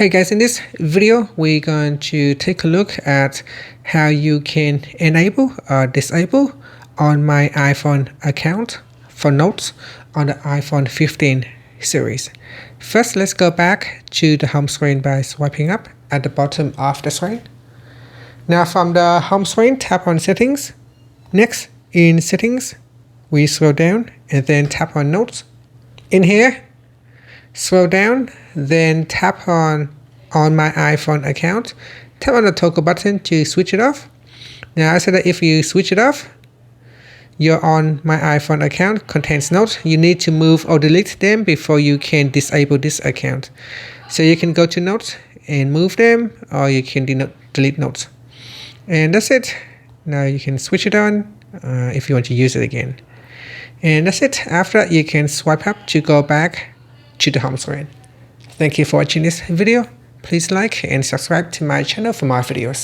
Hey guys, in this video we're going to take a look at how you can enable or disable on my iPhone account for notes on the iPhone 15 series. First, let's go back to the home screen by swiping up at the bottom of the screen. Now from the home screen, tap on settings. Next, in settings, we scroll down and then tap on notes. In here, scroll down, then tap on my iPhone account. Tap on the toggle button to switch it off. Now I said that if you switch it off, your on my iPhone account contains notes. You need to move or delete them before you can disable this account. So you can go to notes and move them, or you can delete notes. And that's it. Now you can switch it on if you want to use it again. And that's it. After that, you can swipe up to go back to the home screen. Thank you for watching this video. Please like and subscribe to my channel for more videos.